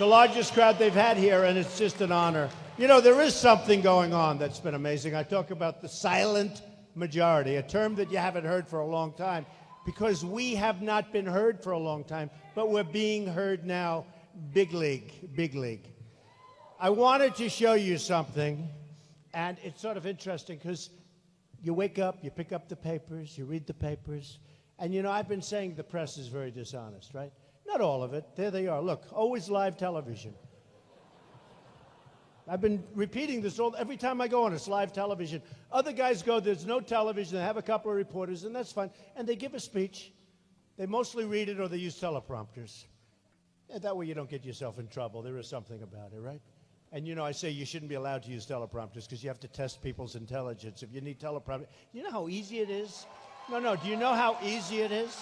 the largest crowd they've had here, and it's just an honor. You know, there is something going on that's been amazing. I talk about the silent majority, a term that you haven't heard for a long time, because we have not been heard for a long time, but we're being heard now, big league, big league. I wanted to show you something, and it's sort of interesting because you wake up, you pick up the papers, you read the papers, and you know, I've been saying the press is very dishonest, right? Not all of it. There they are. Look, always live television. I've been repeating this every time I go on. It's live television. Other guys go, there's no television. They have a couple of reporters, and that's fine. And they give a speech. They mostly read it or they use teleprompters. And that way you don't get yourself in trouble. There is something about it, right? And, you know, I say you shouldn't be allowed to use teleprompters because you have to test people's intelligence. If you need teleprompters, you know how easy it is? No, do you know how easy it is?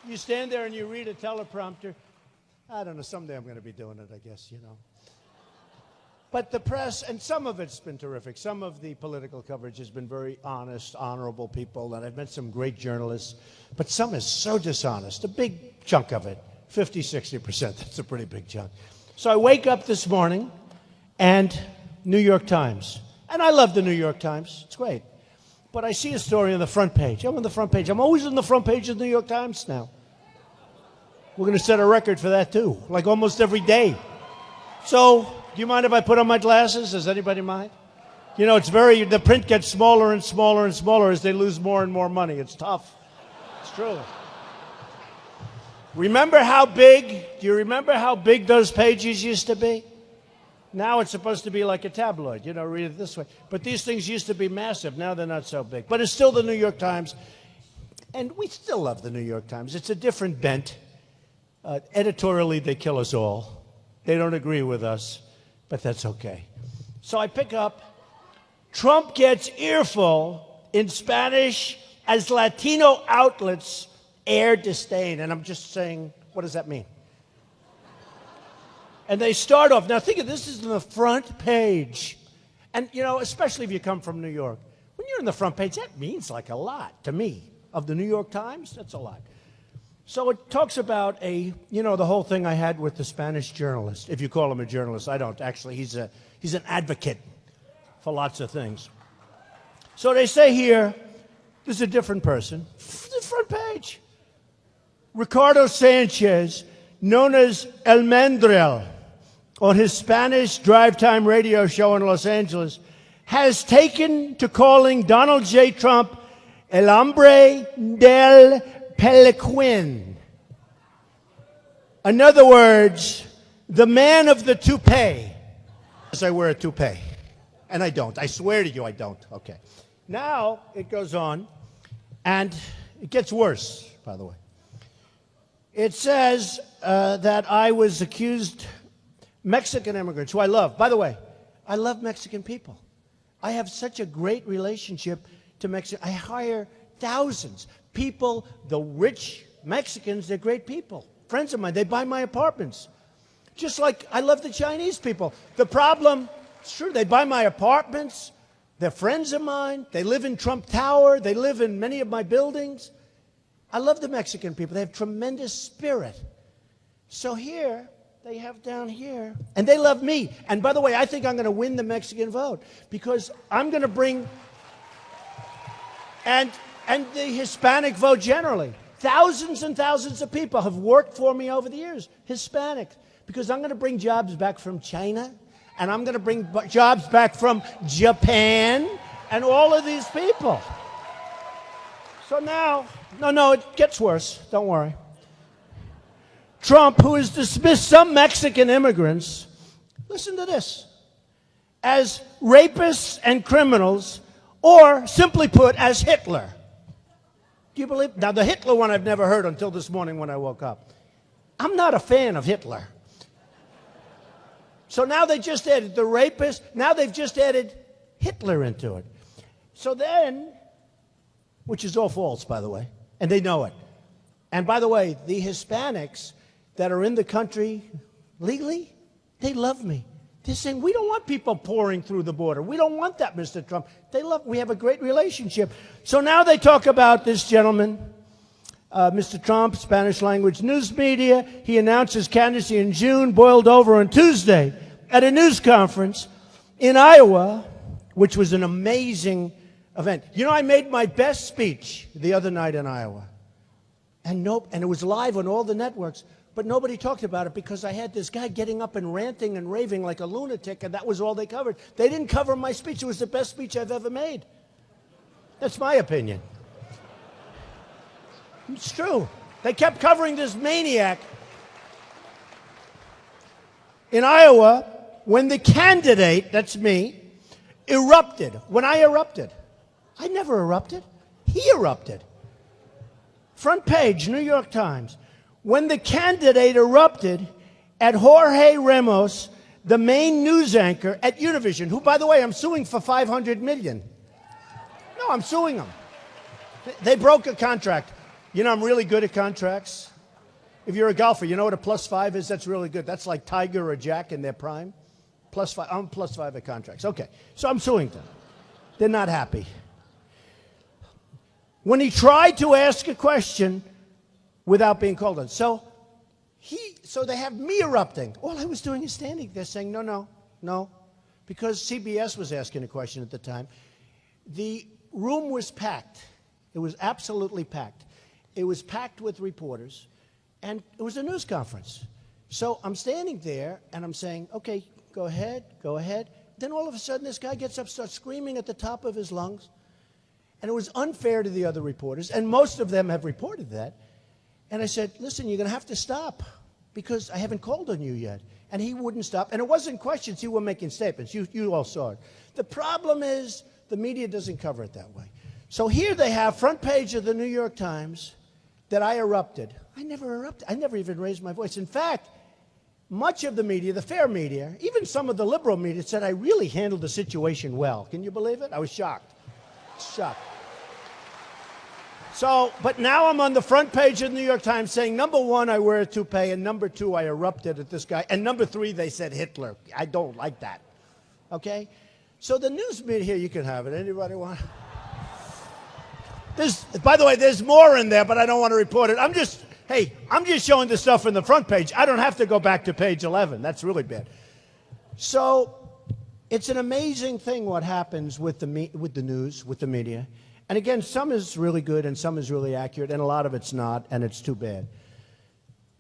You stand there and you read a teleprompter. I don't know, someday I'm going to be doing it, I guess, you know. But the press, and some of it's been terrific. Some of the political coverage has been very honest, honorable people, and I've met some great journalists. But some is so dishonest, a big chunk of it, 50, 60%. That's a pretty big chunk. So I wake up this morning, and New York Times. And I love the New York Times. It's great. But I see a story on the front page. I'm on the front page. I'm always on the front page of the New York Times now. We're going to set a record for that, too, like almost every day. So, do you mind if I put on my glasses? Does anybody mind? You know, the print gets smaller and smaller and smaller as they lose more and more money. It's tough. It's true. Remember how big, do you remember how big those pages used to be? Now it's supposed to be like a tabloid, you know, read it this way. But these things used to be massive. Now they're not so big. But it's still the New York Times. And we still love the New York Times. It's a different bent. Editorially, they kill us all. They don't agree with us, but that's okay. So I pick up, Trump gets earful in Spanish as Latino outlets air disdain. And I'm just saying, what does that mean? And they start off, now think of this is the front page. And, you know, especially if you come from New York, when you're in the front page, that means like a lot to me. Of the New York Times, that's a lot. So it talks about the whole thing I had with the Spanish journalist. If you call him a journalist, I don't. Actually, he's an advocate for lots of things. So they say here, this is a different person. The front page. Ricardo Sanchez, known as El Mandril, on his Spanish drive time radio show in Los Angeles, has taken to calling Donald J. Trump El Hombre del Peliquin. In other words, the man of the toupee. As I wear a toupee. And I don't. I swear to you I don't. Okay. Now it goes on, and it gets worse, by the way. It says that I was accused, Mexican immigrants, who I love. By the way, I love Mexican people. I have such a great relationship to Mexico. I hire thousands. People, the rich Mexicans, they're great people. Friends of mine, they buy my apartments. Just like I love the Chinese people. The problem, it's true, they buy my apartments. They're friends of mine. They live in Trump Tower. They live in many of my buildings. I love the Mexican people. They have tremendous spirit. So here, they have down here, and they love me. And by the way, I think I'm going to win the Mexican vote because I'm going to bring, and the Hispanic vote generally. Thousands and thousands of people have worked for me over the years, Hispanic, because I'm going to bring jobs back from China, and I'm going to bring jobs back from Japan, and all of these people. So now, no, it gets worse. Don't worry. Trump, who has dismissed some Mexican immigrants, listen to this, as rapists and criminals, or simply put, as Hitler. Do you believe? Now, the Hitler one I've never heard until this morning when I woke up. I'm not a fan of Hitler. So now they just added the rapist. Now they've just added Hitler into it. So then, which is all false, by the way, and they know it. And by the way, the Hispanics that are in the country legally, they love me. They're saying, we don't want people pouring through the border. We don't want that, Mr. Trump. We have a great relationship. So now they talk about this gentleman, Mr. Trump, Spanish language news media. He announced his candidacy in June, boiled over on Tuesday at a news conference in Iowa, which was an amazing event. You know, I made my best speech the other night in Iowa. And it was live on all the networks, but nobody talked about it because I had this guy getting up and ranting and raving like a lunatic, and that was all they covered. They didn't cover my speech. It was the best speech I've ever made. That's my opinion. It's true. They kept covering this maniac. In Iowa, when the candidate, that's me, erupted. When I erupted. I never erupted. He erupted. Front page, New York Times. When the candidate erupted at Jorge Ramos, the main news anchor at Univision, who, by the way, I'm suing for $500 million. No, I'm suing them. They broke a contract. You know, I'm really good at contracts. If you're a golfer, you know what a +5 is? That's really good. That's like Tiger or Jack in their prime. +5. I'm +5 at contracts. Okay, so I'm suing them. They're not happy. When he tried to ask a question without being called on. So they have me erupting. All I was doing is standing there saying, no, because CBS was asking a question at the time. The room was packed. It was absolutely packed. It was packed with reporters, and it was a news conference. So I'm standing there, and I'm saying, okay, go ahead, go ahead. Then all of a sudden, this guy gets up, starts screaming at the top of his lungs, and it was unfair to the other reporters, and most of them have reported that. And I said, listen, you're going to have to stop, because I haven't called on you yet. And he wouldn't stop, and it wasn't questions. He was making statements. You all saw it. The problem is the media doesn't cover it that way. So here they have, front page of the New York Times, that I erupted. I never erupted. I never even raised my voice. In fact, much of the media, the fair media, even some of the liberal media said I really handled the situation well. Can you believe it? I was shocked. Shocked. So, but now I'm on the front page of the New York Times saying, number one, I wear a toupee, and number two, I erupted at this guy, and number three, they said Hitler. I don't like that. Okay? So the news media here, you can have it. Anybody want? By the way, there's more in there, but I don't want to report it. I'm just showing the stuff in the front page. I don't have to go back to page 11. That's really bad. So it's an amazing thing what happens with the news, with the media. And again, some is really good and some is really accurate, and a lot of it's not, and it's too bad.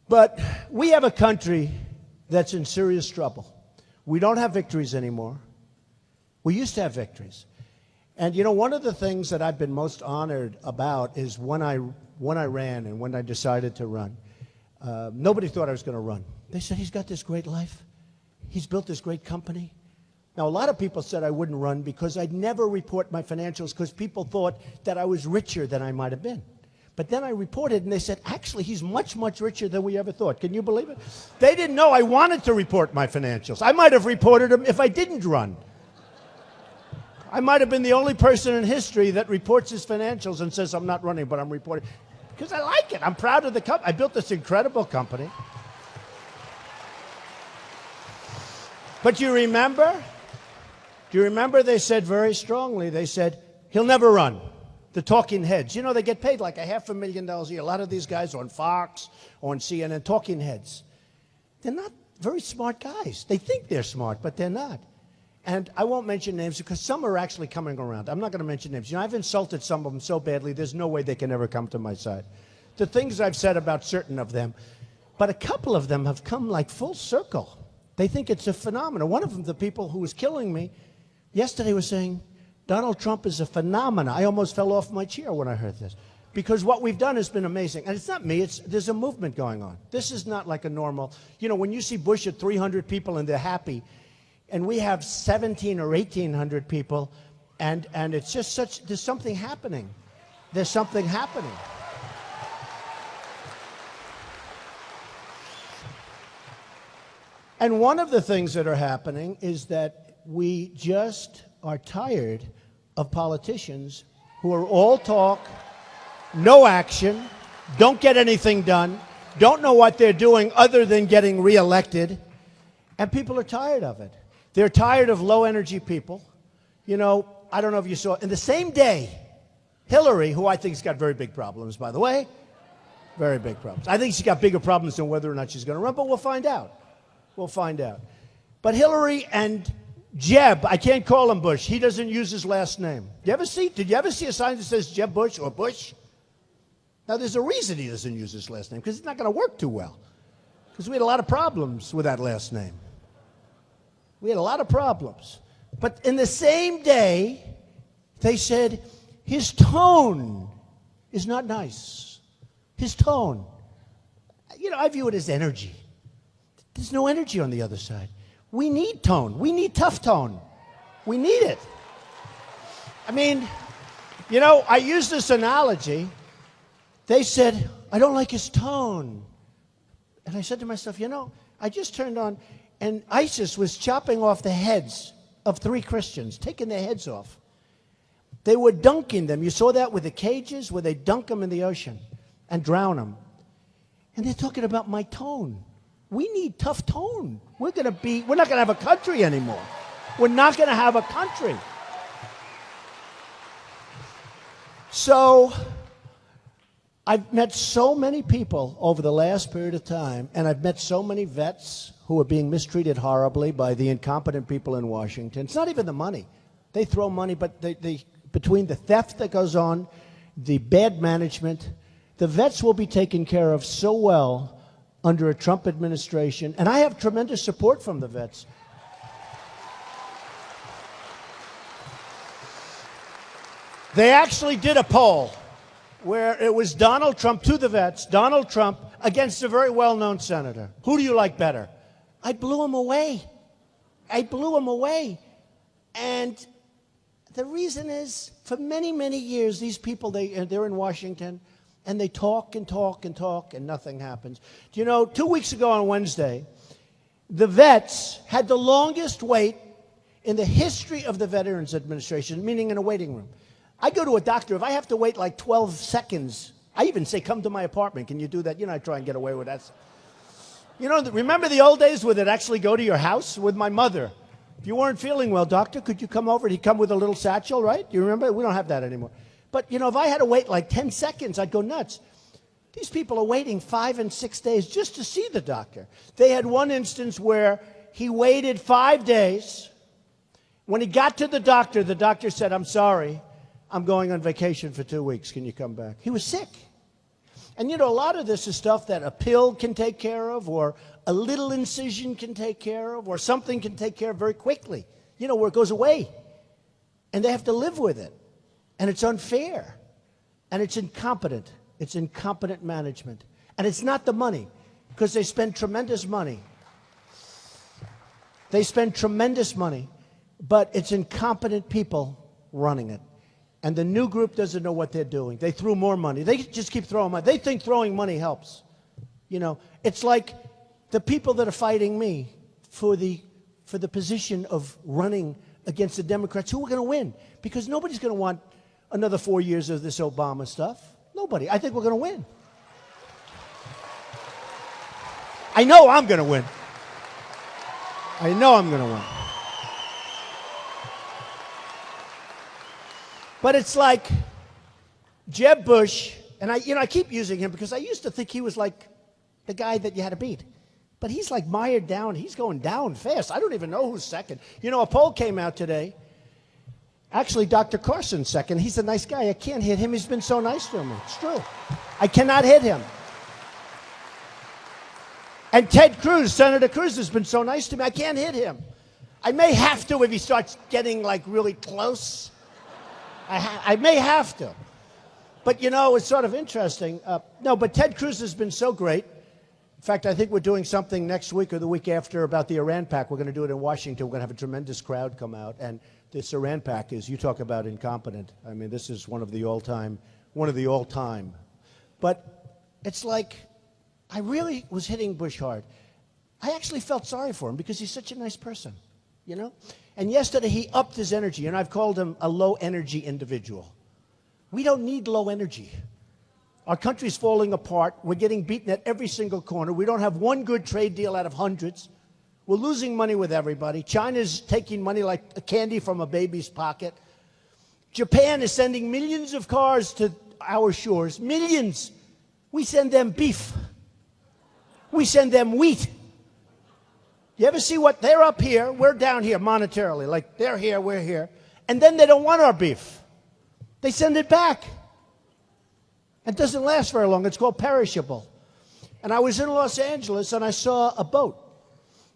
But we have a country that's in serious trouble. We don't have victories anymore. We used to have victories. And, you know, one of the things that I've been most honored about is when I ran and when I decided to run, nobody thought I was going to run. They said, he's got this great life. He's built this great company. Now, a lot of people said I wouldn't run because I'd never report my financials because people thought that I was richer than I might have been. But then I reported, and they said, actually, he's much, much richer than we ever thought. Can you believe it? They didn't know I wanted to report my financials. I might have reported them if I didn't run. I might have been the only person in history that reports his financials and says, I'm not running, but I'm reporting. Because I like it. I'm proud of the company. I built this incredible company. But you remember? Do you remember they said very strongly, they said, he'll never run. The talking heads. You know, they get paid like $500,000 a year. A lot of these guys on Fox, on CNN, talking heads. They're not very smart guys. They think they're smart, but they're not. And I won't mention names because some are actually coming around. I'm not going to mention names. You know, I've insulted some of them so badly, there's no way they can ever come to my side. The things I've said about certain of them, but a couple of them have come like full circle. They think it's a phenomenon. One of them, the people who was killing me, yesterday was saying, Donald Trump is a phenomenon. I almost fell off my chair when I heard this. Because what we've done has been amazing. And it's not me. There's a movement going on. This is not like a normal, you know, when you see Bush at 300 people and they're happy, and we have 17 or 1,800 people, and it's just such, there's something happening. There's something happening. And one of the things that are happening is that we just are tired of politicians who are all talk, no action, don't get anything done, don't know what they're doing other than getting reelected, and people are tired of it. They're tired of low-energy people. You know, I don't know if you saw, in the same day, Hillary, who I think has got very big problems, by the way, Very big problems. I think she's got bigger problems than whether or not she's going to run, but we'll find out. We'll find out. But Hillary and Jeb, I can't call him Bush. He doesn't use his last name. Did you ever see a sign that says Jeb Bush or Bush? Now, there's a reason he doesn't use his last name, because it's not going to work too well. Because we had a lot of problems with that last name. We had a lot of problems. But in the same day, they said, his tone is not nice. His tone. You know, I view it as energy. There's no energy on the other side. We need tone. We need tough tone. We need it. I mean, you know, I use this analogy. They said, I don't like his tone. And I said to myself, you know, I just turned on, and ISIS was chopping off the heads of 3 Christians, taking their heads off. They were dunking them. You saw that with the cages where they dunk them in the ocean and drown them. And they're talking about my tone. We need tough tone. We're not going to have a country anymore. We're not going to have a country. So I've met so many people over the last period of time, and I've met so many vets who are being mistreated horribly by the incompetent people in Washington. It's not even the money. They throw money, but between the theft that goes on, the bad management, the vets will be taken care of so well under a Trump administration. And I have tremendous support from the vets. They actually did a poll where it was Donald Trump to the vets, Donald Trump against a very well-known senator. Who do you like better? I blew him away. I blew him away. And the reason is, for many, many years, these people, they're in Washington, and they talk and talk and talk, and nothing happens. Do you know, 2 weeks ago on Wednesday, the vets had the longest wait in the history of the Veterans Administration, meaning in a waiting room. I go to a doctor, if I have to wait like 12 seconds, I even say, come to my apartment. Can you do that? You know, I try and get away with that. You know, remember the old days where they'd actually go to your house? With my mother. If you weren't feeling well, doctor, could you come over? He'd come with a little satchel, right? You remember? We don't have that anymore. But, you know, if I had to wait like 10 seconds, I'd go nuts. These people are waiting 5 and 6 days just to see the doctor. They had one instance where he waited 5 days. When he got to the doctor said, I'm sorry, I'm going on vacation for 2 weeks. Can you come back? He was sick. And, you know, a lot of this is stuff that a pill can take care of, or a little incision can take care of, or something can take care of very quickly, you know, where it goes away. And they have to live with it. And it's unfair. And it's incompetent. It's incompetent management. And it's not the money, because they spend tremendous money. They spend tremendous money, but it's incompetent people running it. And the new group doesn't know what they're doing. They threw more money. They just keep throwing money. They think throwing money helps. You know, it's like the people that are fighting me for the position of running against the Democrats. Who are going to win? Because nobody's going to want another 4 years of this Obama stuff. Nobody. I think we're going to win. I know I'm going to win. I know I'm going to win. But it's like Jeb Bush, and I keep using him because I used to think he was like the guy that you had to beat. But he's like mired down. He's going down fast. I don't even know who's second. You know, a poll came out today. Actually, Dr. Carson's second. He's a nice guy. I can't hit him. He's been so nice to me. It's true. I cannot hit him. And Ted Cruz, Senator Cruz, has been so nice to me. I can't hit him. I may have to if he starts getting like really close. I may have to. But, you know, it's sort of interesting. No, but Ted Cruz has been so great. In fact, I think we're doing something next week or the week after about the Iran Pact. We're going to do it in Washington. We're going to have a tremendous crowd come out. And this Iran Pact is, you talk about incompetent. I mean, this is one of the all-time. But it's like, I really was hitting Bush hard. I actually felt sorry for him because he's such a nice person, you know? And yesterday he upped his energy, and I've called him a low-energy individual. We don't need low energy. Our country's falling apart. We're getting beaten at every single corner. We don't have one good trade deal out of hundreds. We're losing money with everybody. China's taking money like candy from a baby's pocket. Japan is sending millions of cars to our shores. Millions. We send them beef. We send them wheat. You ever see what they're up here, we're down here monetarily, like they're here, we're here, and then they don't want our beef. They send it back. It doesn't last very long. It's called perishable. And I was in Los Angeles and I saw a boat,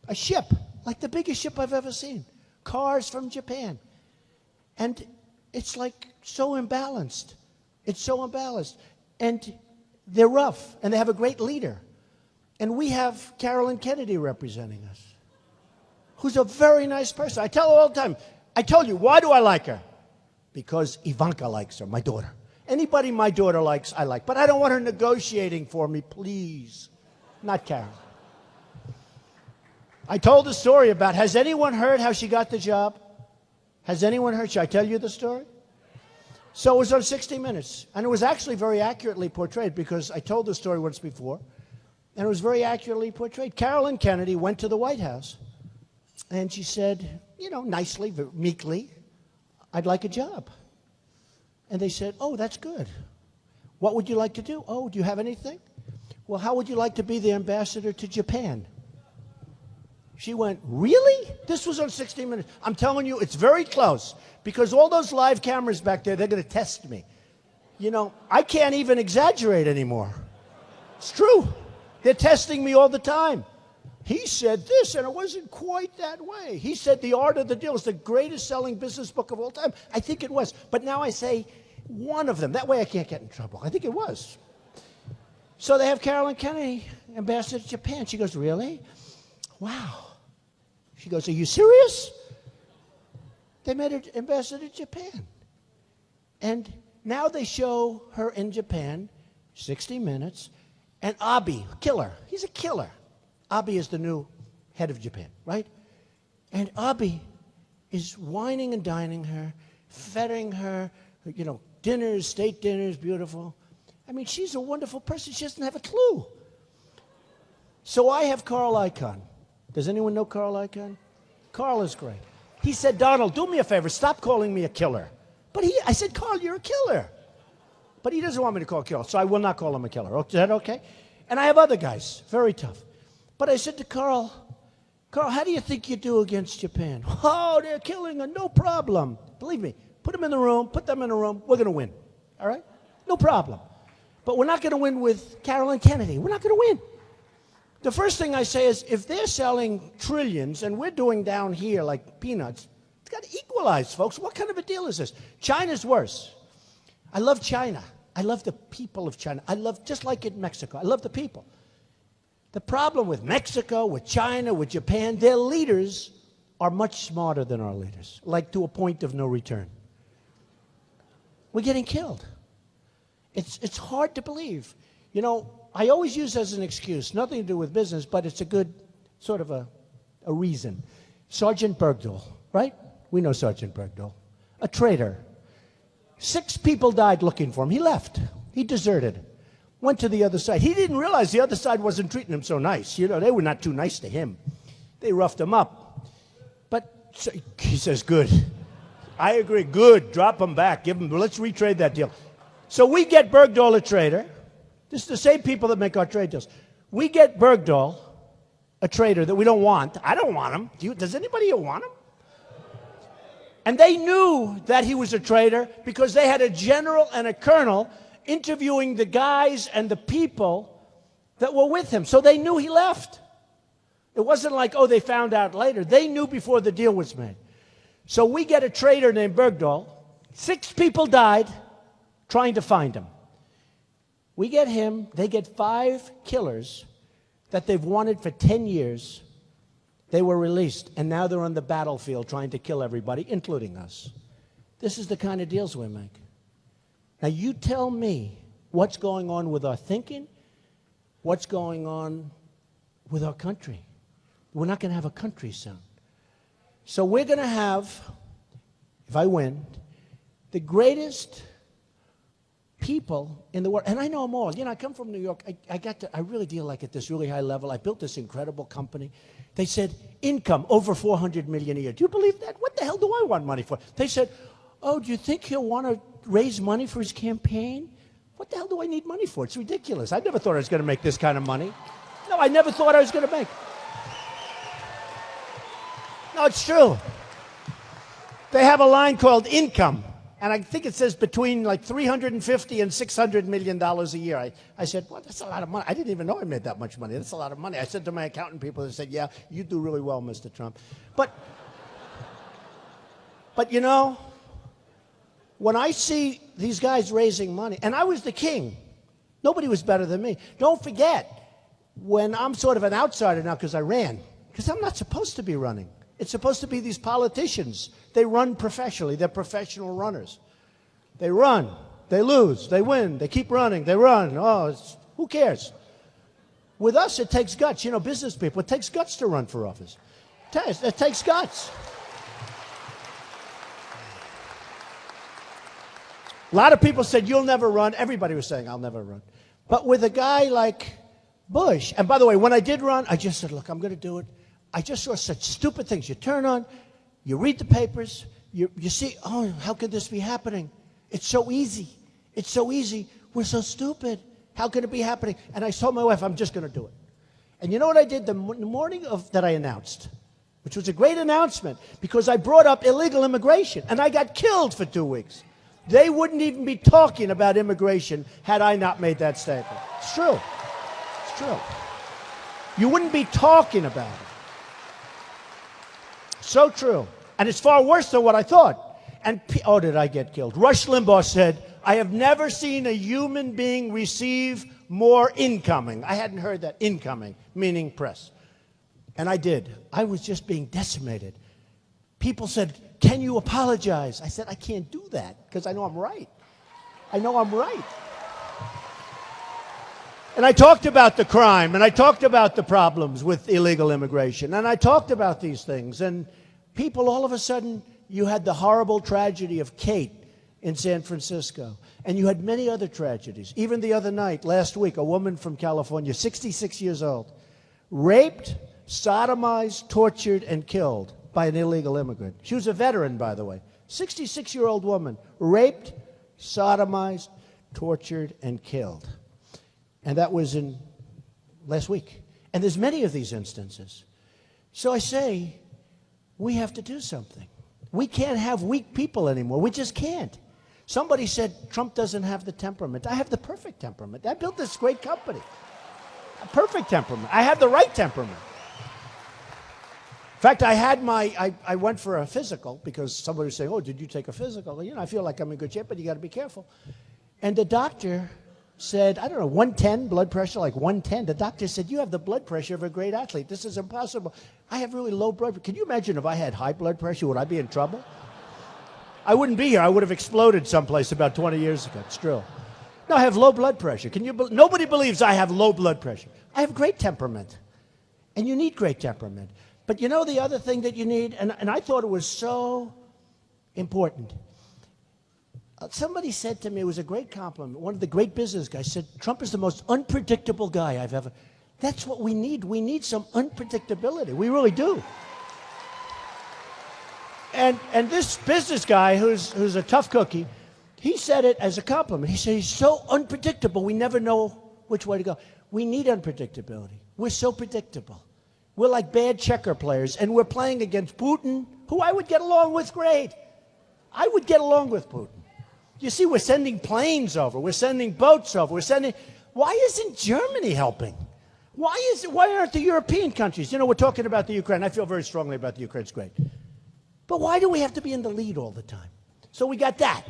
a ship, like the biggest ship I've ever seen. Cars from Japan. And it's like so imbalanced. It's so imbalanced. And they're rough and they have a great leader. And we have Carolyn Kennedy representing us, who's a very nice person. I tell her all the time, I told you, why do I like her? Because Ivanka likes her, my daughter. Anybody my daughter likes, I like. But I don't want her negotiating for me, please. Not Carol. I told the story about, has anyone heard how she got the job? Has anyone heard? Should I tell you the story? So it was on 60 Minutes. And it was actually very accurately portrayed because I told the story once before. And it was very accurately portrayed. Carolyn Kennedy went to the White House. And she said, you know, nicely, meekly, I'd like a job. And they said, oh, that's good. What would you like to do? Oh, do you have anything? Well, how would you like to be the ambassador to Japan? She went, really? This was on 60 Minutes. I'm telling you, it's very close. Because all those live cameras back there, they're going to test me. You know, I can't even exaggerate anymore. It's true. They're testing me all the time. He said this, and it wasn't quite that way. He said The Art of the Deal is the greatest selling business book of all time. I think it was. But now I say one of them. That way I can't get in trouble. I think it was. So they have Carolyn Kennedy, ambassador to Japan. She goes, really? Wow. She goes, are you serious? They made her ambassador to Japan. And now they show her in Japan, 60 Minutes, and Abe, killer. He's a killer. Abe is the new head of Japan, right? And Abe is wining and dining her, feting her, you know, dinners, state dinners, beautiful. I mean, she's a wonderful person. She doesn't have a clue. So I have Carl Icahn. Does anyone know Carl Icahn? Carl is great. He said, Donald, do me a favor. Stop calling me a killer. But I said, Carl, you're a killer. But he doesn't want me to call Carl, so I will not call him a killer. Is that okay? And I have other guys, very tough. But I said to Carl, how do you think you do against Japan? Oh, they're killing her, no problem. Believe me, put them in the room, we're going to win. All right? No problem. But we're not going to win with Carolyn Kennedy. We're not going to win. The first thing I say is, if they're selling trillions and we're doing down here like peanuts, it's got to equalize, folks. What kind of a deal is this? China's worse. I love China. I love the people of China. Just like in Mexico, I love the people. The problem with Mexico, with China, with Japan, their leaders are much smarter than our leaders, like to a point of no return. We're getting killed. It's hard to believe. You know, I always use as an excuse, nothing to do with business, but it's a good sort of a reason. Sergeant Bergdahl, right? We know Sergeant Bergdahl. A traitor. 6 people died looking for him. He left. He deserted. Went to the other side. He didn't realize the other side wasn't treating him so nice. You know, they were not too nice to him. They roughed him up. But so, he says, good. I agree. Good. Drop him back. Let's retrade that deal. So we get Bergdahl a traitor. This is the same people that make our trade deals. We get Bergdahl, a traitor that we don't want. I don't want him. Does anybody here want him? And they knew that he was a traitor because they had a general and a colonel interviewing the guys and the people that were with him. So they knew he left. It wasn't like, oh, they found out later. They knew before the deal was made. So we get a traitor named Bergdahl. 6 people died trying to find him. We get him. They get 5 killers that they've wanted for 10 years. They were released, and now they're on the battlefield trying to kill everybody, including us. This is the kind of deals we make. Now, you tell me what's going on with our thinking, what's going on with our country. We're not going to have a country soon. So we're going to have, if I win, the greatest people in the world. And I know them all. You know, I come from New York. I really deal like at this really high level. I built this incredible company. They said, income over $400 million a year. Do you believe that? What the hell do I want money for? They said, oh, do you think he'll want to raise money for his campaign? What the hell do I need money for? It's ridiculous. I never thought I was going to make this kind of money. No, I never thought I was going to make. No, it's true. They have a line called income, and I think it says between like $350 and $600 million a year. I said, well, that's a lot of money. I didn't even know I made that much money. That's a lot of money. I said to my accountant people, they said, yeah, you do really well, Mr. Trump. But you know, when I see these guys raising money, and I was the king, nobody was better than me. Don't forget, when I'm sort of an outsider now because I ran, because I'm not supposed to be running. It's supposed to be these politicians. They run professionally. They're professional runners. They run. They lose. They win. They keep running. They run. Oh, who cares? With us, it takes guts. You know, business people, it takes guts to run for office. It takes guts. A lot of people said, you'll never run. Everybody was saying, I'll never run. But with a guy like Bush, and by the way, when I did run, I just said, look, I'm going to do it. I just saw such stupid things. You turn on, you read the papers, you see, oh, how could this be happening? It's so easy. It's so easy. We're so stupid. How could it be happening? And I told my wife, I'm just going to do it. And you know what I did the morning that I announced, which was a great announcement, because I brought up illegal immigration, and I got killed for 2 weeks. They wouldn't even be talking about immigration had I not made that statement. It's true. It's true. You wouldn't be talking about it. So true. And it's far worse than what I thought. And, oh, did I get killed? Rush Limbaugh said, I have never seen a human being receive more incoming. I hadn't heard that. Incoming, meaning press. And I did. I was just being decimated. People said, can you apologize? I said, I can't do that because I know I'm right. I know I'm right. And I talked about the crime, and I talked about the problems with illegal immigration, and I talked about these things. And people, all of a sudden, you had the horrible tragedy of Kate in San Francisco, and you had many other tragedies. Even the other night, last week, a woman from California, 66 years old, raped, sodomized, tortured, and killed by an illegal immigrant. She was a veteran, by the way. 66-year-old woman, raped, sodomized, tortured, and killed. And that was in last week. And there's many of these instances. So I say, we have to do something. We can't have weak people anymore. We just can't. Somebody said Trump doesn't have the temperament. I have the perfect temperament. I built this great company. A perfect temperament. I have the right temperament. In fact, I went for a physical because somebody was saying, oh, did you take a physical? Well, you know, I feel like I'm in good shape, but you got to be careful. And the doctor said, I don't know, 110 blood pressure, like 110. The doctor said, you have the blood pressure of a great athlete. This is impossible. I have really low blood pressure. Can you imagine if I had high blood pressure? Would I be in trouble? I wouldn't be here. I would have exploded someplace about 20 years ago. It's true. No, I have low blood pressure. Nobody believes I have low blood pressure. I have great temperament. And you need great temperament. But you know the other thing that you need, and I thought it was so important. Somebody said to me, it was a great compliment, one of the great business guys said, Trump is the most unpredictable guy I've ever. That's what we need. We need some unpredictability. We really do. And this business guy, who's a tough cookie, he said it as a compliment. He said, he's so unpredictable, we never know which way to go. We need unpredictability. We're so predictable. We're like bad checker players, and we're playing against Putin, who I would get along with great. I would get along with Putin. You see, we're sending planes over. We're sending boats over. Why isn't Germany helping? Why aren't the European countries? You know, we're talking about the Ukraine. I feel very strongly about the Ukraine. It's great. But why do we have to be in the lead all the time? So we got that.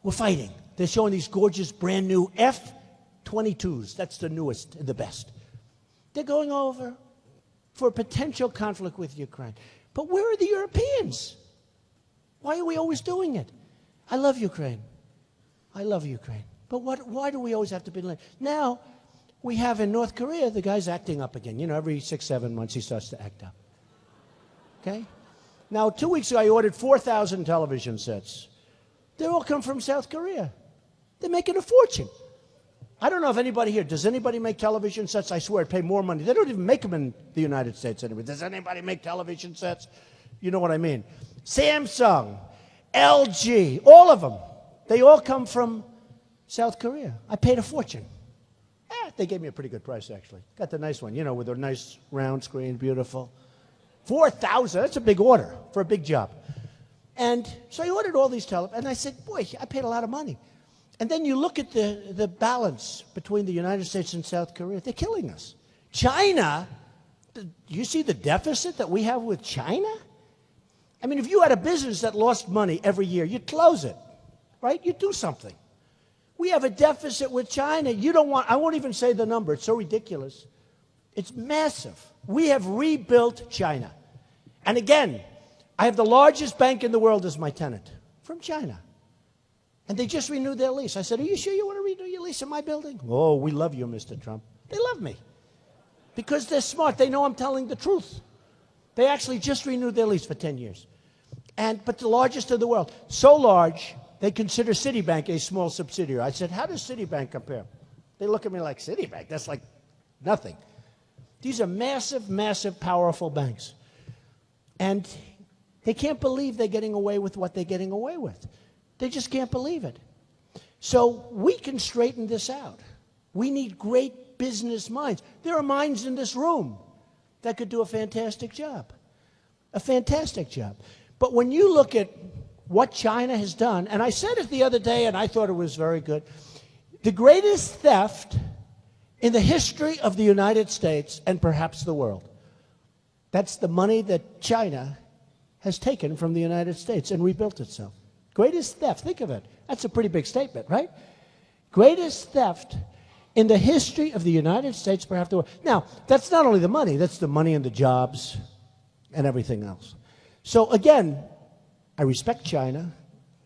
We're fighting. They're showing these gorgeous brand new F-22s. That's the newest and the best. They're going over for a potential conflict with Ukraine. But where are the Europeans? Why are we always doing it? I love Ukraine. I love Ukraine. But why do we always have to be late? Now, we have in North Korea, the guy's acting up again. You know, every 6-7 months he starts to act up. Okay? Now, 2 weeks ago, I ordered 4,000 television sets. They all come from South Korea. They're making a fortune. I don't know if anybody here, does anybody make television sets? I swear, pay more money. They don't even make them in the United States anyway. Does anybody make television sets? You know what I mean. Samsung, LG, all of them. They all come from South Korea. I paid a fortune. They gave me a pretty good price, actually. Got the nice one, you know, with a nice round screen, beautiful. $4,000, that's a big order for a big job. And so I ordered all these televisions, and I said, boy, I paid a lot of money. And then you look at the balance between the United States and South Korea. They're killing us. China, you see the deficit that we have with China? I mean, if you had a business that lost money every year, you'd close it, right? You'd do something. We have a deficit with China. I won't even say the number. It's so ridiculous. It's massive. We have rebuilt China. And again, I have the largest bank in the world as my tenant from China. And they just renewed their lease. I said, are you sure you want to renew your lease in my building? Oh, we love you, Mr. Trump. They love me because they're smart. They know I'm telling the truth. They actually just renewed their lease for 10 years. But the largest in the world. So large, they consider Citibank a small subsidiary. I said, how does Citibank compare? They look at me like, Citibank? That's like nothing. These are massive, massive, powerful banks. And they can't believe they're getting away with what they're getting away with. They just can't believe it. So we can straighten this out. We need great business minds. There are minds in this room that could do a fantastic job. A fantastic job. But when you look at what China has done, and I said it the other day, and I thought it was very good, the greatest theft in the history of the United States and perhaps the world. That's the money that China has taken from the United States and rebuilt itself. Greatest theft, think of it. That's a pretty big statement, right? Greatest theft in the history of the United States, perhaps the world. Now, that's not only the money, that's the money and the jobs and everything else. So again, I respect China.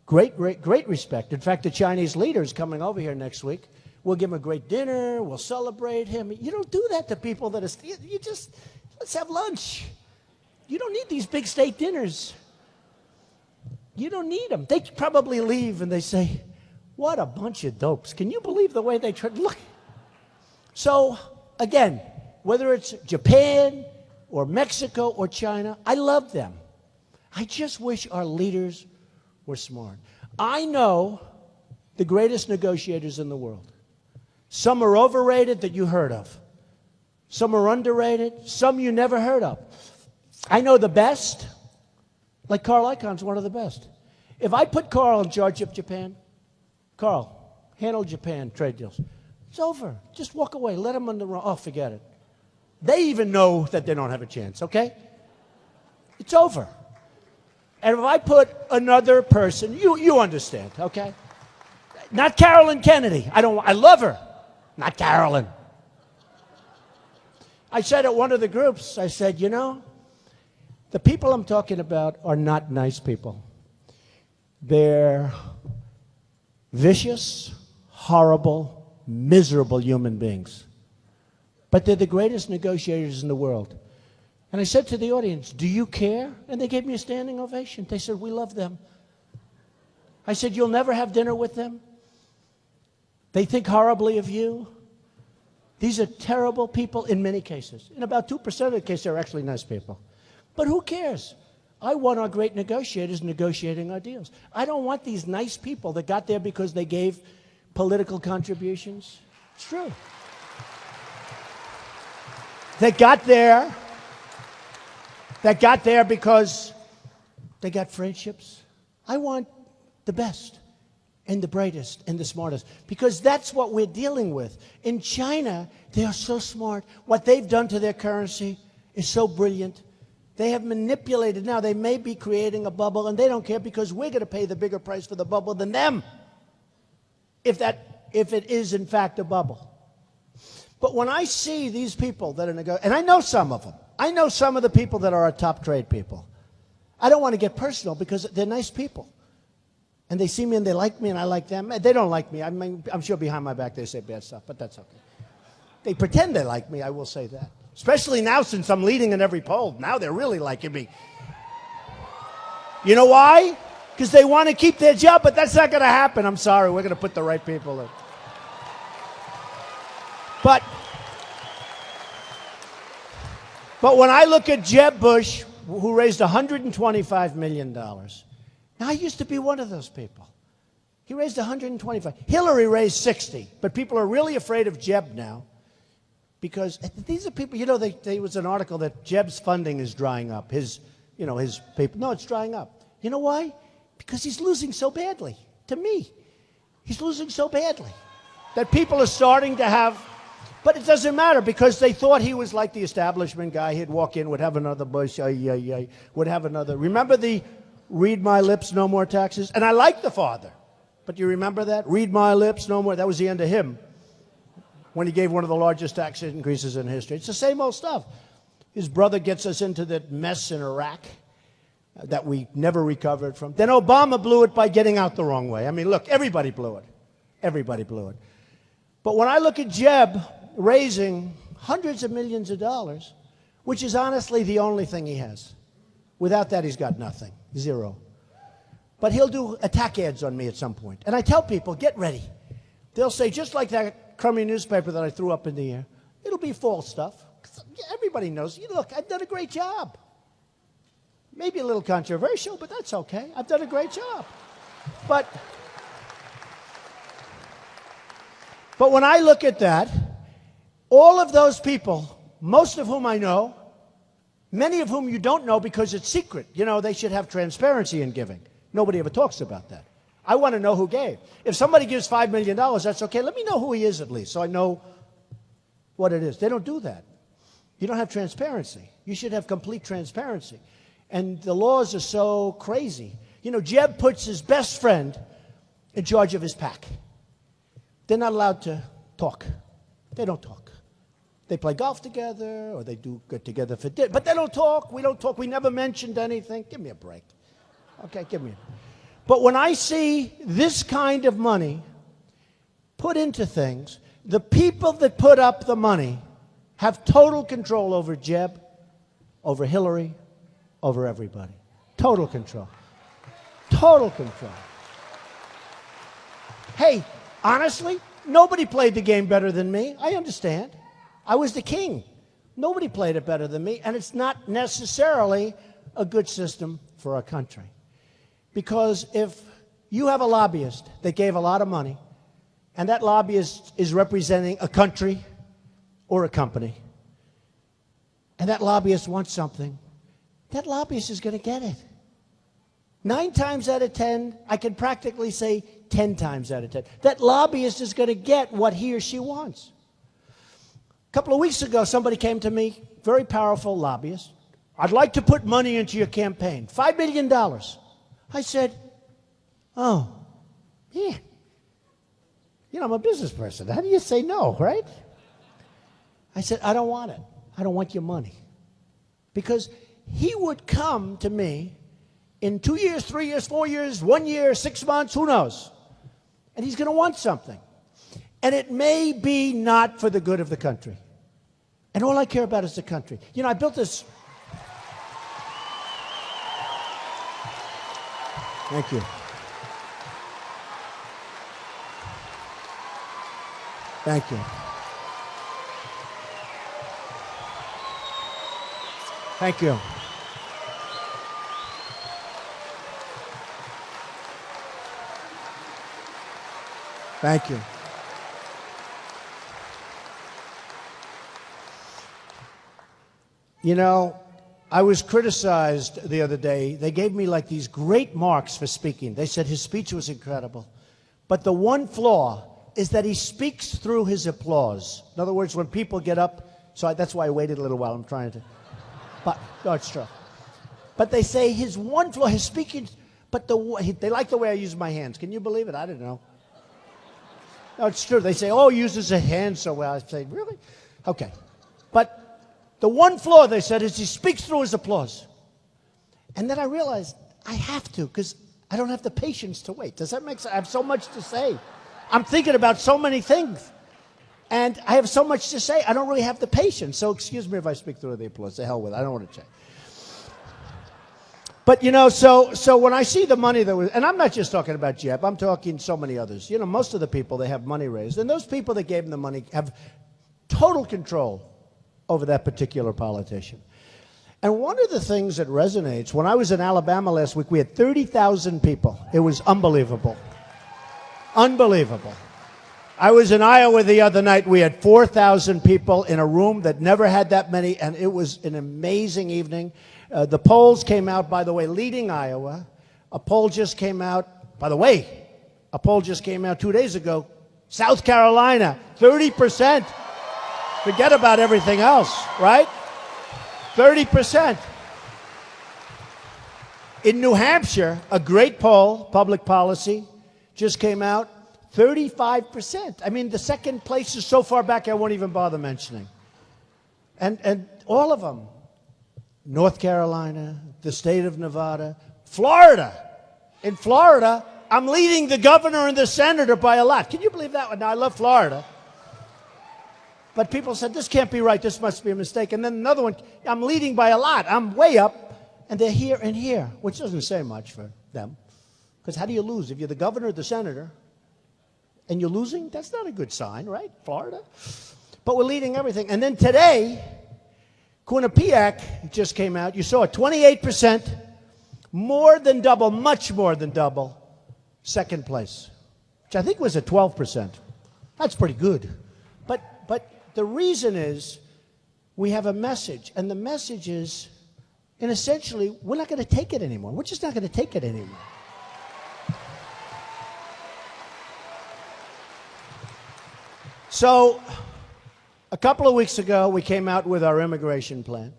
Great respect. In fact, the Chinese leader is coming over here next week. We'll give him a great dinner. We'll celebrate him. You don't do that to people that are, you just, let's have lunch. You don't need these big state dinners. You don't need them. They probably leave and they say, what a bunch of dopes. Can you believe the way they look? So, again, whether it's Japan or Mexico or China, I love them. I just wish our leaders were smart. I know the greatest negotiators in the world. Some are overrated that you heard of. Some are underrated. Some you never heard of. I know the best. Like Carl Icahn's one of the best. If I put Carl in charge of Japan, Carl, handle Japan trade deals. It's over. Just walk away. Let them on the run. Oh, forget it. They even know that they don't have a chance, okay? It's over. And if I put another person, you understand, okay? Not Carolyn Kennedy. I love her. Not Carolyn. I said at one of the groups, I said, you know, the people I'm talking about are not nice people. They're vicious, horrible, miserable human beings. But they're the greatest negotiators in the world. And I said to the audience, do you care? And they gave me a standing ovation. They said, we love them. I said, you'll never have dinner with them? They think horribly of you? These are terrible people in many cases. In about 2% of the cases, they're actually nice people. But who cares? I want our great negotiators negotiating our deals. I don't want these nice people that got there because they gave political contributions. It's true. They got there because they got friendships. I want the best and the brightest and the smartest because that's what we're dealing with. In China, they are so smart. What they've done to their currency is so brilliant. They have manipulated. Now, they may be creating a bubble, and they don't care because we're going to pay the bigger price for the bubble than them if it is, in fact, a bubble. But when I see these people that are negotiating, and I know some of them. I know some of the people that are our top trade people. I don't want to get personal because they're nice people. And they see me and they like me and I like them. They don't like me. I mean, I'm sure behind my back they say bad stuff, but that's okay. They pretend they like me, I will say that. Especially now since I'm leading in every poll. Now they're really liking me. You know why? Because they want to keep their job, but that's not going to happen. I'm sorry. We're going to put the right people in. But when I look at Jeb Bush, who raised $125 million, now I used to be one of those people. He raised 125. Hillary raised 60. But people are really afraid of Jeb now because these are people, you know, there was an article that Jeb's funding is drying up. His paper. No, it's drying up. You know why? Because he's losing so badly. To me, he's losing so badly that people are starting to have, but it doesn't matter because they thought he was like the establishment guy. He'd walk in, would have another Bush, would have another. Remember the read my lips, no more taxes? And I like the father. But you remember that? Read my lips, no more. That was the end of him when he gave one of the largest tax increases in history. It's the same old stuff. His brother gets us into that mess in Iraq that we never recovered from. Then Obama blew it by getting out the wrong way. I mean, look, everybody blew it. Everybody blew it. But when I look at Jeb raising hundreds of millions of dollars, which is honestly the only thing he has. Without that, he's got nothing. Zero. But he'll do attack ads on me at some point. And I tell people, get ready. They'll say, just like that crummy newspaper that I threw up in the air, it'll be false stuff. Everybody knows. Look, I've done a great job. Maybe a little controversial, but that's okay. I've done a great job. But when I look at that, all of those people, most of whom I know, many of whom you don't know because it's secret. You know, they should have transparency in giving. Nobody ever talks about that. I want to know who gave. If somebody gives $5 million, that's okay. Let me know who he is at least so I know what it is. They don't do that. You don't have transparency. You should have complete transparency. And the laws are so crazy. You know, Jeb puts his best friend in charge of his PAC. They're not allowed to talk. They don't talk. They play golf together or they do get together for dinner. But they don't talk. We don't talk. We never mentioned anything. Give me a break. Okay, give me a break. But when I see this kind of money put into things, the people that put up the money have total control over Jeb, over Hillary, over everybody. Total control. Total control. Hey, honestly, nobody played the game better than me. I understand. I was the king. Nobody played it better than me, and it's not necessarily a good system for our country. Because if you have a lobbyist that gave a lot of money, and that lobbyist is representing a country or a company, and that lobbyist wants something, that lobbyist is going to get it. 9 times out of 10, I can practically say 10 times out of 10, that lobbyist is going to get what he or she wants. A couple of weeks ago, somebody came to me, very powerful lobbyist. I'd like to put money into your campaign, $5 million. I said, oh, yeah. You know, I'm a business person. How do you say no, right? I said, I don't want it. I don't want your money. Because he would come to me in 2 years, 3 years, 4 years, 1 year, 6 months, who knows? And he's going to want something. And it may be not for the good of the country. And all I care about is the country. You know, I built this. Thank you. Thank you. Thank you. Thank you. You know, I was criticized the other day. They gave me like these great marks for speaking. They said his speech was incredible. But the one flaw is that he speaks through his applause. In other words, when people get up, so that's why I waited a little while. I'm trying to, but no, it's true. But they say his one flaw, his speaking, but they like the way I use my hands. Can you believe it? I don't know. No, it's true. They say, oh, he uses his hands so well. I say, really? Okay. But the one flaw, they said, is he speaks through his applause. And then I realized I have to because I don't have the patience to wait. Does that make sense? I have so much to say. I'm thinking about so many things. And I have so much to say, I don't really have the patience. So excuse me if I speak through the applause. The hell with it. I don't want to change. But, you know, so when I see the money that was, and I'm not just talking about Jeb, I'm talking so many others. You know, most of the people, they have money raised. And those people that gave them the money have total control over that particular politician. And one of the things that resonates, when I was in Alabama last week, we had 30,000 people. It was unbelievable. Unbelievable. I was in Iowa the other night. We had 4,000 people in a room that never had that many, and it was an amazing evening. The polls came out, by the way, leading Iowa. A poll just came out, by the way, a poll just came out 2 days ago. South Carolina, 30%. Forget about everything else, right? 30%. In New Hampshire, a great poll, Public Policy, just came out, 35%. I mean, the second place is so far back I won't even bother mentioning. And all of them, North Carolina, the state of Nevada, Florida. In Florida, I'm leading the governor and the senator by a lot. Can you believe that one? Now, I love Florida. But people said, this can't be right. This must be a mistake. And then another one, I'm leading by a lot. I'm way up. And they're here and here, which doesn't say much for them. Because how do you lose? If you're the governor or the senator and you're losing, that's not a good sign, right? Florida. But we're leading everything. And then today, Quinnipiac just came out. You saw it, 28%, more than double, much more than double, second place, which I think was at 12%. That's pretty good. But the reason is we have a message, and the message is, and essentially, we're not going to take it anymore. We're just not going to take it anymore. So, a couple of weeks ago, we came out with our immigration plan,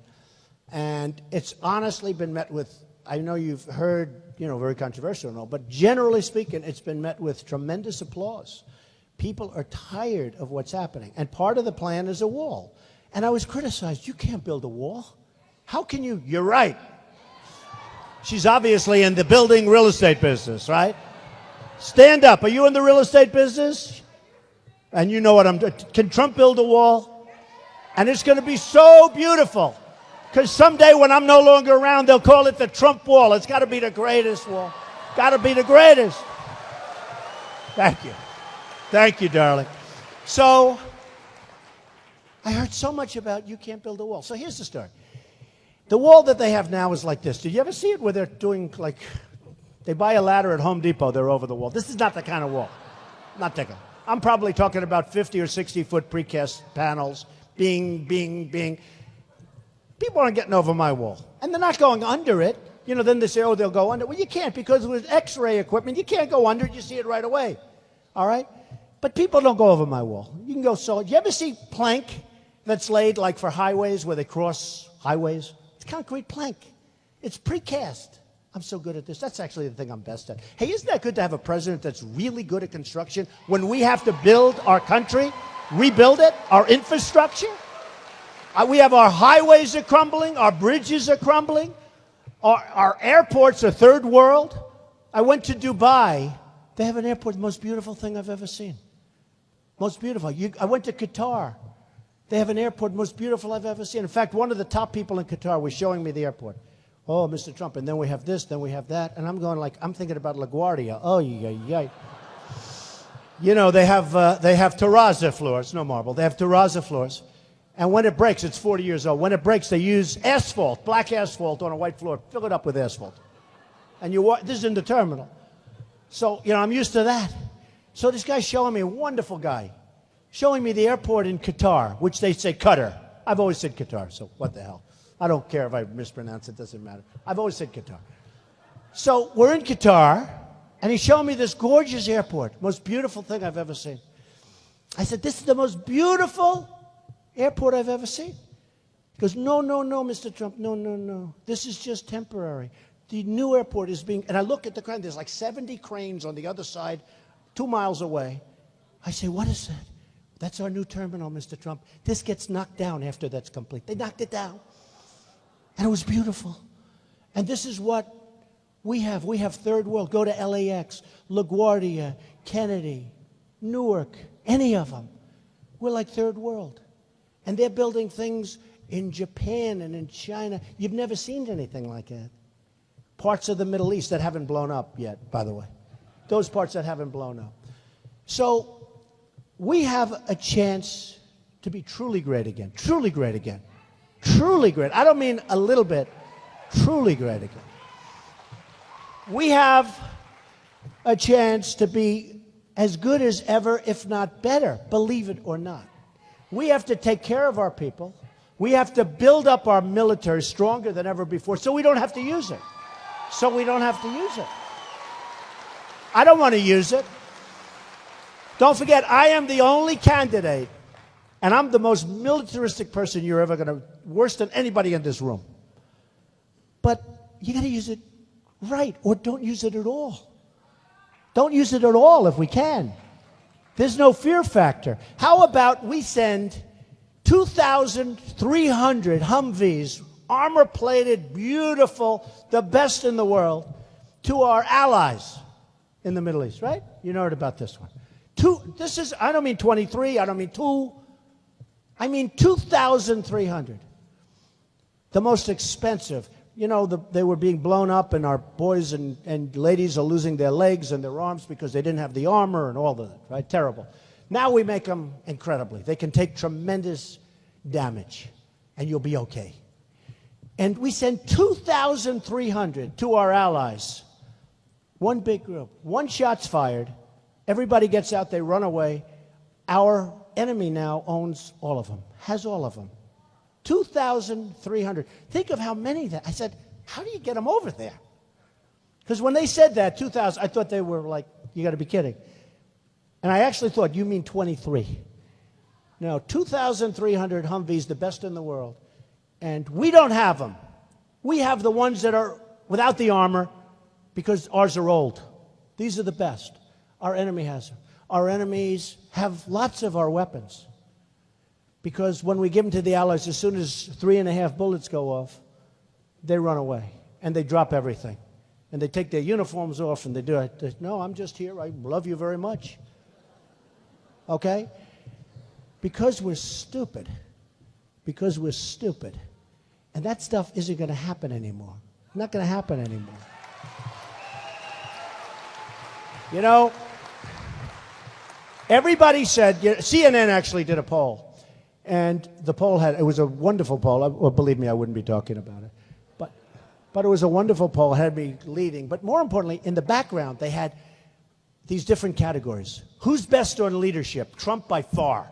and it's honestly been met with, I know you've heard, very controversial and all, but generally speaking, it's been met with tremendous applause. People are tired of what's happening, and part of the plan is a wall. And I was criticized, you can't build a wall. How can you? You're right. She's obviously in the building real estate business, right? Stand up. Are you in the real estate business? And you know what I'm doing. Can Trump build a wall? And it's going to be so beautiful. Because someday when I'm no longer around, they'll call it the Trump wall. It's got to be the greatest wall. Got to be the greatest. Thank you. Thank you, darling. So, I heard so much about you can't build a wall. So here's the story. The wall that they have now is like this. Did you ever see it where they're doing like, they buy a ladder at Home Depot, they're over the wall. This is not the kind of wall. Not that kind. I'm probably talking about 50 or 60-foot precast panels, bing. People aren't getting over my wall. And they're not going under it. Then they say, oh, they'll go under. Well, you can't, because with X-ray equipment, you can't go under it. You see it right away. All right? But people don't go over my wall. You can go solid. You ever see plank that's laid like for highways where they cross highways? It's concrete plank. It's precast. I'm so good at this. That's actually the thing I'm best at. Hey, isn't that good to have a president that's really good at construction when we have to build our country, rebuild it, our infrastructure? We have our highways are crumbling, our bridges are crumbling, our airports are third world. I went to Dubai. They have an airport, the most beautiful thing I've ever seen. Most beautiful. I went to Qatar. They have an airport, most beautiful I've ever seen. In fact, one of the top people in Qatar was showing me the airport. Oh, Mr. Trump, and then we have this, then we have that. And I'm going like, I'm thinking about LaGuardia. Oh, yeah. They have terrazzo floors, no marble. They have terrazzo floors. And when it breaks, it's 40 years old. When it breaks, they use asphalt, black asphalt on a white floor. Fill it up with asphalt. And this is in the terminal. So, I'm used to that. So this guy's showing me, a wonderful guy, showing me the airport in Qatar, which they say Qatar. I've always said Qatar, so what the hell. I don't care if I mispronounce it, doesn't matter. I've always said Qatar. So we're in Qatar, and he's showing me this gorgeous airport, most beautiful thing I've ever seen. I said, this is the most beautiful airport I've ever seen. He goes, no, Mr. Trump, no. This is just temporary. The new airport is being, and I look at the crane, there's like 70 cranes on the other side, 2 miles away. I say, what is that? That's our new terminal, Mr. Trump. This gets knocked down after that's complete. They knocked it down. And it was beautiful. And this is what we have. We have third world. Go to LAX, LaGuardia, Kennedy, Newark, any of them. We're like third world. And they're building things in Japan and in China. You've never seen anything like that. Parts of the Middle East that haven't blown up yet, by the way. Those parts that haven't blown up. So we have a chance to be truly great again. Truly great again. Truly great. I don't mean a little bit. Truly great again. We have a chance to be as good as ever, if not better, believe it or not. We have to take care of our people. We have to build up our military stronger than ever before so we don't have to use it. So we don't have to use it. I don't want to use it. Don't forget, I am the only candidate, and I'm the most militaristic person you're ever going to, worse than anybody in this room. But you got to use it right, or don't use it at all. Don't use it at all if we can. There's no fear factor. How about we send 2,300 Humvees, armor-plated, beautiful, the best in the world, to our allies in the Middle East, right? You heard about this one. I don't mean 23, I don't mean 2. I mean 2,300. The most expensive. You know, they were being blown up, and our boys and ladies are losing their legs and their arms because they didn't have the armor and all of that, right? Terrible. Now we make them incredibly. They can take tremendous damage, and you'll be okay. And we send 2,300 to our allies. One big group. One shot's fired. Everybody gets out, they run away. Our enemy now owns all of them, has all of them. 2,300. Think of how many that. I said, how do you get them over there? Because when they said that, 2,000, I thought they were like, you got to be kidding. And I actually thought, you mean 23. No, 2,300 Humvees, the best in the world. And we don't have them. We have the ones that are without the armor because ours are old. These are the best. Our enemy has them. Our enemies have lots of our weapons. Because when we give them to the Allies, as soon as 3.5 bullets go off, they run away. And they drop everything. And they take their uniforms off and they do it. No, I'm just here. I love you very much. Okay? Because we're stupid. Because we're stupid. And that stuff isn't going to happen anymore. Not going to happen anymore. You know, everybody said, CNN actually did a poll. And the poll it was a wonderful poll. Well, believe me, I wouldn't be talking about it. But it was a wonderful poll, had me leading. But more importantly, in the background, they had these different categories. Who's best on leadership? Trump by far.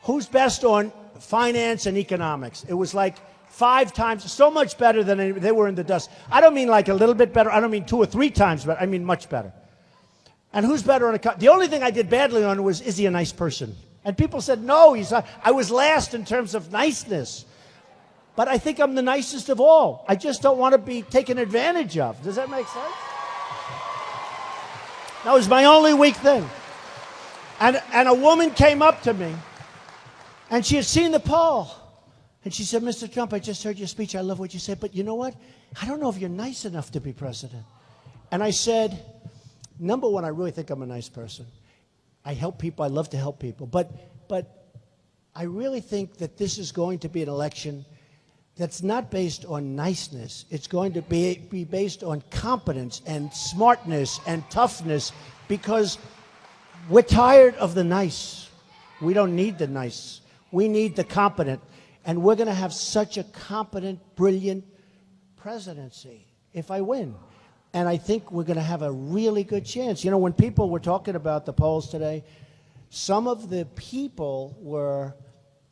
Who's best on finance and economics? It was like 5 times, so much better than they were in the dust. I don't mean like a little bit better. I don't mean 2 or 3 times better. I mean much better. And who's better on the only thing I did badly on was, is he a nice person? And people said, no, he's not. I was last in terms of niceness. But I think I'm the nicest of all. I just don't want to be taken advantage of. Does that make sense? That was my only weak thing. And a woman came up to me, and she had seen the poll. And she said, Mr. Trump, I just heard your speech. I love what you said. But you know what? I don't know if you're nice enough to be president. And I said, number one, I really think I'm a nice person. I help people. I love to help people. But I really think that this is going to be an election that's not based on niceness. It's going to be based on competence and smartness and toughness, because we're tired of the nice. We don't need the nice. We need the competent. And we're going to have such a competent, brilliant presidency if I win. And I think we're going to have a really good chance. You know, when people were talking about the polls today, some of the people were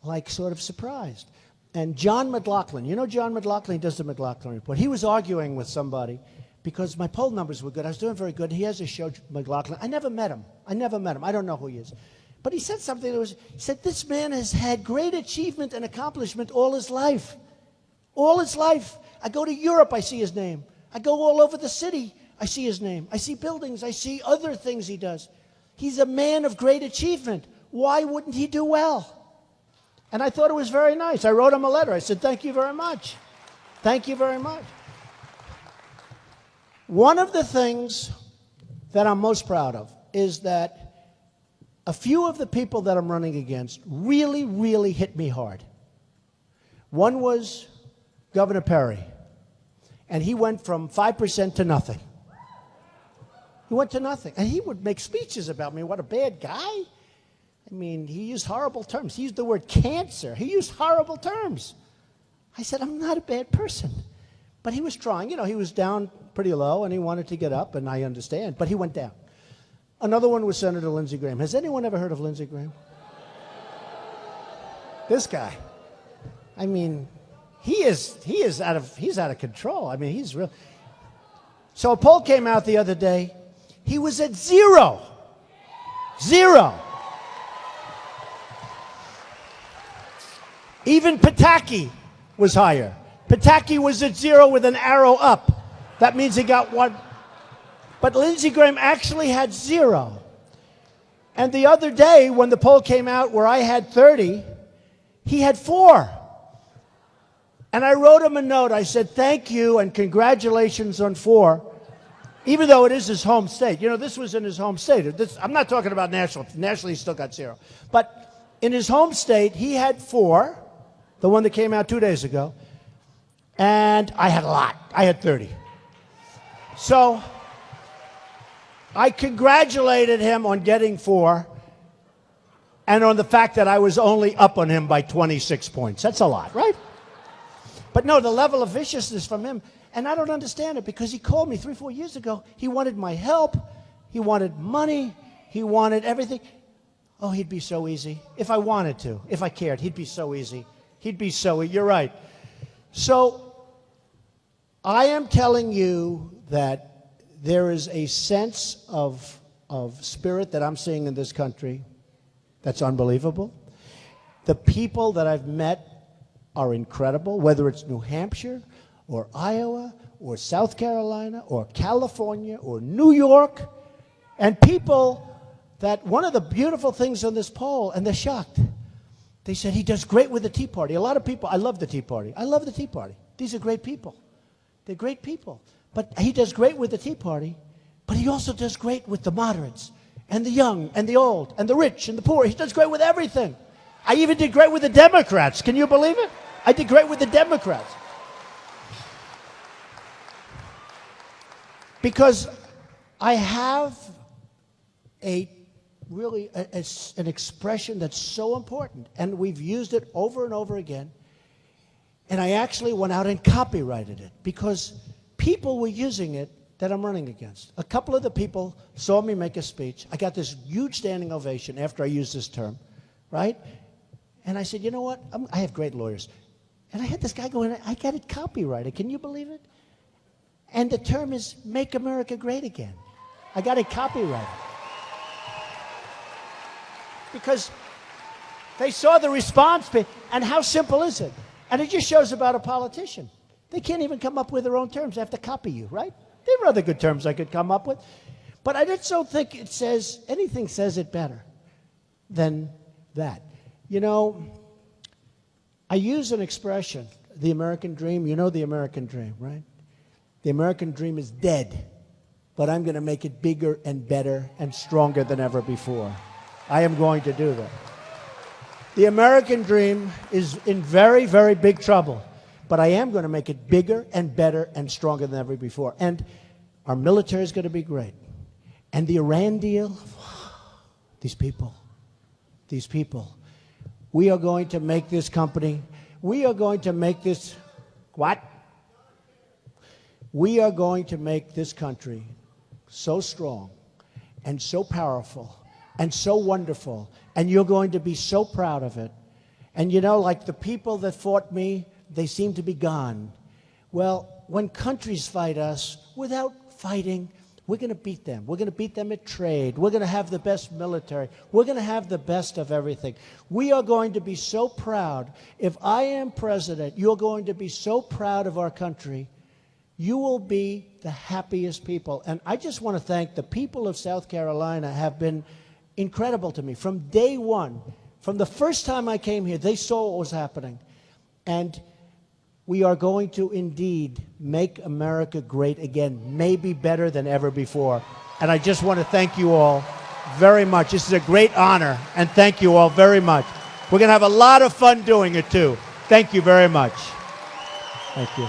like sort of surprised. And John McLaughlin, you know John McLaughlin, he does the McLaughlin Report. He was arguing with somebody because my poll numbers were good. I was doing very good. He has a show, McLaughlin. I never met him. I don't know who he is. But he said something that he said, this man has had great achievement and accomplishment all his life. All his life. I go to Europe, I see his name. I go all over the city, I see his name. I see buildings, I see other things he does. He's a man of great achievement. Why wouldn't he do well? And I thought it was very nice. I wrote him a letter. I said, thank you very much. Thank you very much. One of the things that I'm most proud of is that a few of the people that I'm running against really, really hit me hard. One was Governor Perry. And he went from 5% to nothing. He went to nothing. And he would make speeches about me. What a bad guy. I mean, he used horrible terms. He used the word cancer. He used horrible terms. I said, I'm not a bad person. But he was trying. You know, he was down pretty low, and he wanted to get up, and I understand. But he went down. Another one was Senator Lindsey Graham. Has anyone ever heard of Lindsey Graham? This guy. I mean, he's out of control. I mean, he's real. So a poll came out the other day. He was at 0. 0. Even Pataki was higher. Pataki was at 0 with an arrow up. That means he got 1. But Lindsey Graham actually had 0. And the other day, when the poll came out where I had 30, he had 4. And I wrote him a note. I said, thank you and congratulations on 4, even though it is his home state. You know, this was in his home state. I'm not talking about national. Nationally, he still got 0. But in his home state, he had 4, the one that came out 2 days ago. And I had a lot. I had 30. So I congratulated him on getting 4 and on the fact that I was only up on him by 26 points. That's a lot, right? But no, the level of viciousness from him, and I don't understand it because he called me 3 or 4 years ago. He wanted my help. He wanted money. He wanted everything. Oh, he'd be so easy. If I wanted to, if I cared, he'd be so easy. He'd be so easy. You're right. So I am telling you that there is a sense of spirit that I'm seeing in this country that's unbelievable. The people that I've met are incredible, whether it's New Hampshire or Iowa or South Carolina or California or New York, and people that one of the beautiful things on this poll, and they're shocked, they said he does great with the Tea Party. A lot of people, I love the Tea Party. I love the Tea Party. These are great people. They're great people. But he does great with the Tea Party, but he also does great with the moderates and the young and the old and the rich and the poor. He does great with everything. I even did great with the Democrats. Can you believe it? I did great with the Democrats. Because I have really an expression that's so important, and we've used it over and over again, and I actually went out and copyrighted it because people were using it that I'm running against. A couple of the people saw me make a speech. I got this huge standing ovation after I used this term, right? And I said, you know what? I have great lawyers. And I had this guy going, I got it copyrighted. Can you believe it? And the term is Make America Great Again. I got it copyrighted. Because they saw the response, and how simple is it? And it just shows about a politician. They can't even come up with their own terms. They have to copy you, right? There are other good terms I could come up with. But I just don't think it says, anything says it better than that. You know, I use an expression, the American dream. You know the American dream, right? The American dream is dead, but I'm going to make it bigger and better and stronger than ever before. I am going to do that. The American dream is in very, very big trouble, but I am going to make it bigger and better and stronger than ever before. And our military is going to be great. And the Iran deal, these people, we are going to make this company, we are going to make this, what? We are going to make this country so strong and so powerful and so wonderful, and you're going to be so proud of it. And you know, like the people that fought me, they seem to be gone. Well, when countries fight us without fighting, we're going to beat them. We're going to beat them at trade. We're going to have the best military. We're going to have the best of everything. We are going to be so proud. If I am president, you're going to be so proud of our country. You will be the happiest people. And I just want to thank the people of South Carolina have been incredible to me. From day one, from the first time I came here, they saw what was happening. And we are going to indeed make America great again, maybe better than ever before. And I just want to thank you all very much. This is a great honor, and thank you all very much. We're going to have a lot of fun doing it, too. Thank you very much. Thank you.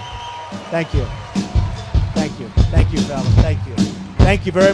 Thank you. Thank you. Thank you, fellas. Thank you. Thank you very much.